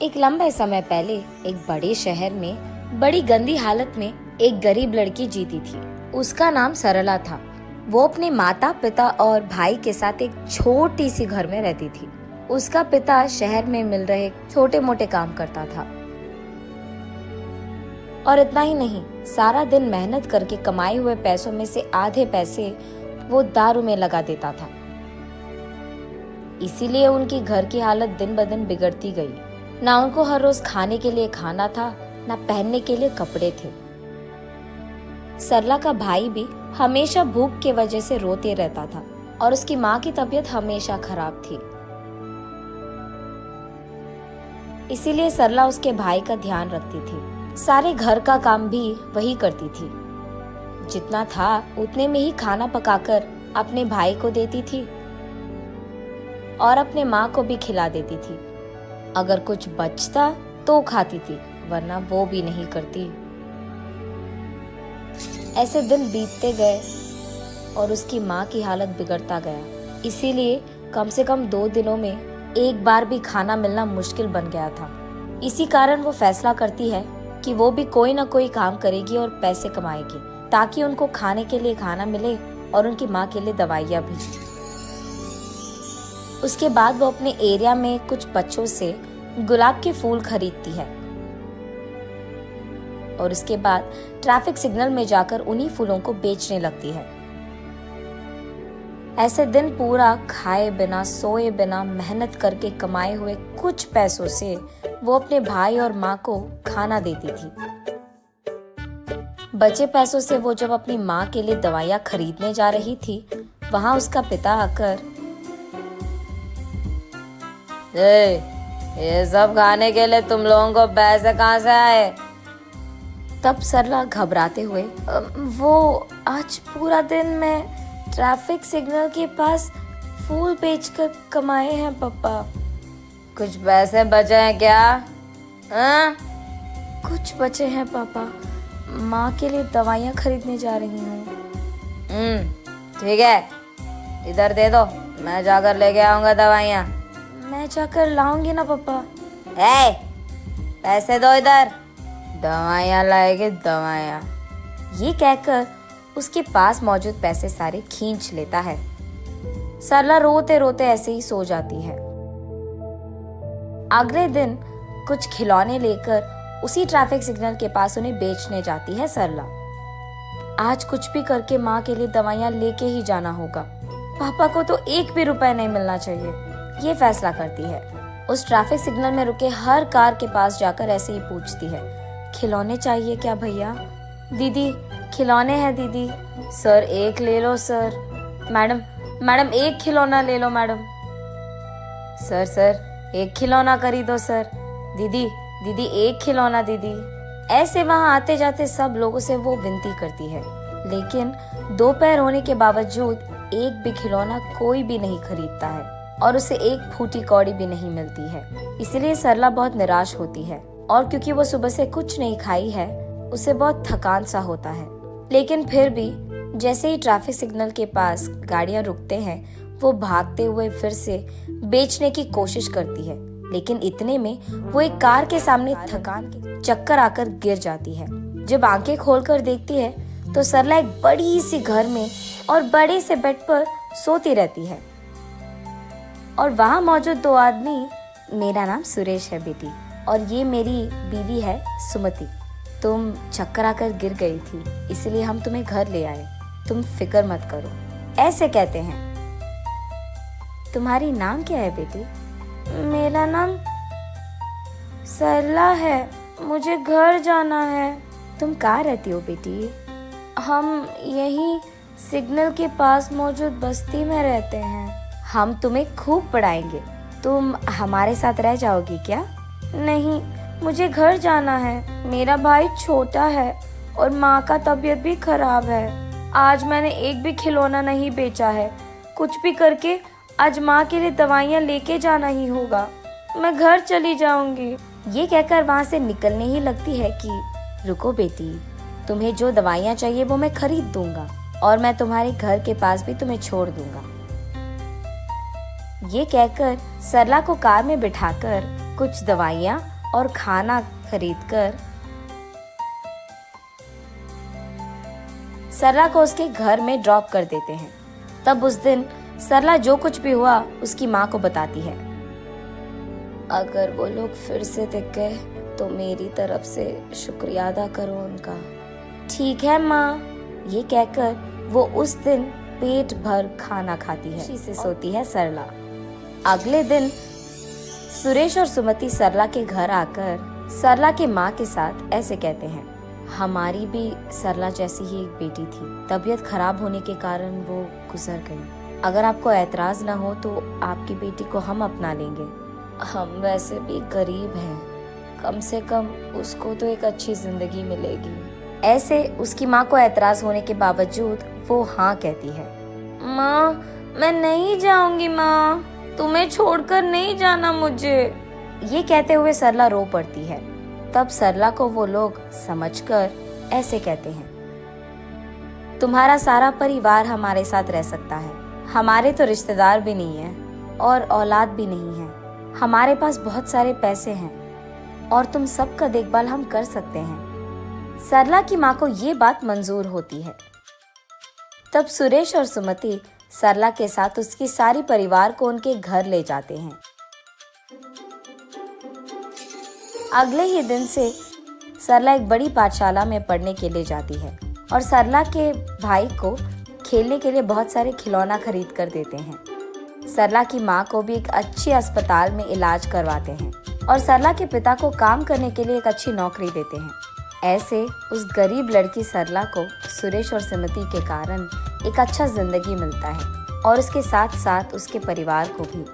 एक लंबे समय पहले एक बड़े शहर में बड़ी गंदी हालत में एक गरीब लड़की जीती थी। उसका नाम सरला था। वो अपने माता पिता और भाई के साथ एक छोटी सी घर में रहती थी। उसका पिता शहर में मिल रहे छोटे मोटे काम करता था और इतना ही नहीं, सारा दिन मेहनत करके कमाए हुए पैसों में से आधे पैसे वो दारू में लगा देता था। इसीलिए उनकी घर की हालत दिन ब दिन बिगड़ती गई। ना उनको हर रोज खाने के लिए खाना था, ना पहनने के लिए कपड़े थे। सरला का भाई भी हमेशा भूख की वजह से रोते रहता था और उसकी माँ की तबीयत हमेशा खराब थी। इसीलिए सरला उसके भाई का ध्यान रखती थी। सारे घर का काम भी वही करती थी। जितना था उतने में ही खाना पकाकर अपने भाई को देती थी और अपने माँ को भी खिला देती थी। अगर कुछ बचता तो खाती थी, वरना वो भी नहीं करती। ऐसे दिन बीतते गए और उसकी माँ की हालत बिगड़ता गया। इसीलिए कम से कम 2 दिनों में एक बार भी खाना मिलना मुश्किल बन गया था। इसी कारण वो फैसला करती है कि वो भी कोई ना कोई काम करेगी और पैसे कमाएगी, ताकि उनको खाने के लिए खाना मिले और उनकी माँ के लिए दवाइयाँ भी। उसके बाद वो अपने एरिया में कुछ बच्चों से गुलाब के फूल खरीदती है और उसके बाद ट्रैफिक सिग्नल में जाकर उन्हीं फूलों को बेचने लगती है। ऐसे दिन पूरा खाए बिना सोए बिना मेहनत करके कमाए हुए कुछ पैसों से वो अपने भाई और माँ को खाना देती थी। बचे पैसों से वो जब अपनी माँ के लिए दवाइयाँ खरीदने जा रही थी, वहां उसका पिता आकर, ये सब खाने के लिए तुम लोगों को पैसे कहाँ से आए? तब सरला घबराते हुए, वो आज पूरा दिन मैं ट्रैफिक सिग्नल के पास फूल बेचकर कमाए हैं पापा। कुछ पैसे बचे हैं क्या? कुछ बचे हैं पापा, माँ के लिए दवाइयाँ खरीदने जा रही हूँ। ठीक है, इधर दे दो, मैं जाकर लेके आऊंगा दवाइयाँ। मैं जाकर लाऊंगी ना पापा। पैसे दो, इधर दवाइयाँ लाएगी दवाइयाँ। ये कहकर उसके पास मौजूद पैसे सारे खींच लेता है। सरला रोते रोते ऐसे ही सो जाती है। अगले दिन कुछ खिलौने लेकर उसी ट्रैफिक सिग्नल के पास उन्हें बेचने जाती है सरला। आज कुछ भी करके माँ के लिए दवाइयाँ लेके ही जाना होगा। पापा को तो 1 भी रुपए नहीं मिलना चाहिए, ये फैसला करती है। उस ट्रैफिक सिग्नल में रुके हर कार के पास जाकर ऐसे ही पूछती है, खिलौने चाहिए क्या भैया? दीदी खिलौने हैं दीदी। सर 1 ले लो सर। मैडम 1 खिलौना ले लो मैडम। सर 1 खिलौना खरीदो सर। दीदी 1 खिलौना दीदी। ऐसे वहां आते जाते सब लोगों से वो विनती करती है, लेकिन 2 पैर होने के बावजूद एक भी खिलौना कोई भी नहीं खरीदता है और उसे 1 फूटी कौड़ी भी नहीं मिलती है। इसलिए सरला बहुत निराश होती है और क्योंकि वो सुबह से कुछ नहीं खाई है, उसे बहुत थकान सा होता है। लेकिन फिर भी जैसे ही ट्रैफिक सिग्नल के पास गाड़ियां रुकते हैं, वो भागते हुए फिर से बेचने की कोशिश करती है। लेकिन इतने में वो एक कार के सामने थकान के चक्कर आकर गिर जाती है। जब आंखें खोलकर देखती है तो सरला एक बड़ी सी घर में और बड़े से बेड पर सोती रहती है और वहां मौजूद 2 आदमी, मेरा नाम सुरेश है बेटी और ये मेरी बीवी है सुमति। तुम चक्कर आकर गिर गई थी, इसलिए हम तुम्हें घर ले आए, तुम फिक्र मत करो, ऐसे कहते हैं। तुम्हारी नाम क्या है बेटी? मेरा नाम सरला है, मुझे घर जाना है। तुम कहाँ रहती हो बेटी? हम यही सिग्नल के पास मौजूद बस्ती में रहते हैं। हम तुम्हें खूब पढ़ाएंगे, तुम हमारे साथ रह जाओगी क्या? नहीं, मुझे घर जाना है, मेरा भाई छोटा है और माँ का तबीयत भी खराब है। आज मैंने 1 भी खिलौना नहीं बेचा है, कुछ भी करके आज माँ के लिए दवाइयाँ लेके जाना ही होगा। मैं घर चली जाऊंगी। ये कहकर वहाँ से निकलने ही लगती है कि रुको बेटी, तुम्हें जो दवाइयाँ चाहिए वो मैं खरीद दूंगा और मैं तुम्हारे घर के पास भी तुम्हें छोड़ दूंगा। ये कहकर सरला को कार में बिठाकर कुछ दवाइयाँ और खाना खरीदकर सरला को उसके घर में ड्रॉप कर देते हैं। तब उस दिन सरला जो कुछ भी हुआ उसकी माँ को बताती है। अगर वो लोग फिर से दिख गए तो मेरी तरफ से शुक्रिया अदा करो उनका। ठीक है माँ, ये कहकर वो उस दिन पेट भर खाना खाती है। खुशी से सोती है सरला। अगले दिन सुरेश और सुमति सरला के घर आकर सरला के माँ के साथ ऐसे कहते हैं, हमारी भी सरला जैसी ही एक बेटी थी, तबीयत खराब होने के कारण वो गुजर गई। अगर आपको ऐतराज ना हो तो आपकी बेटी को हम अपना लेंगे। हम वैसे भी गरीब हैं, कम से कम उसको तो एक अच्छी जिंदगी मिलेगी। ऐसे उसकी माँ को ऐतराज होने के बावजूद वो हाँ कहती है। माँ, मैं नहीं जाऊंगी माँ, तुम्हें छोड़कर नहीं जाना मुझे। ये कहते हुए सरला रो पड़ती है। तब सरला को वो लोग समझकर ऐसे कहते हैं, तुम्हारा सारा परिवार हमारे साथ रह सकता है। हमारे तो रिश्तेदार भी नहीं है और औलाद भी नहीं है। हमारे पास बहुत सारे पैसे हैं और तुम सबका देखभाल हम कर सकते हैं। सरला की माँ को ये बात मंजूर होती है। तब सुरेश और सुमति सरला के साथ उसकी सारी परिवार को उनके घर ले जाते हैं। अगले ही दिन से सरला एक बड़ी पाठशाला में पढ़ने के लिए जाती है और सरला के भाई को खेलने के लिए बहुत सारे खिलौना खरीद कर देते हैं। सरला की माँ को भी एक अच्छी अस्पताल में इलाज करवाते हैं और सरला के पिता को काम करने के लिए एक अच्छी नौकरी देते हैं। ऐसे उस गरीब लड़की सरला को सुरेश और सुमति के कारण एक अच्छा जिंदगी मिलता है और उसके साथ साथ उसके परिवार को भी।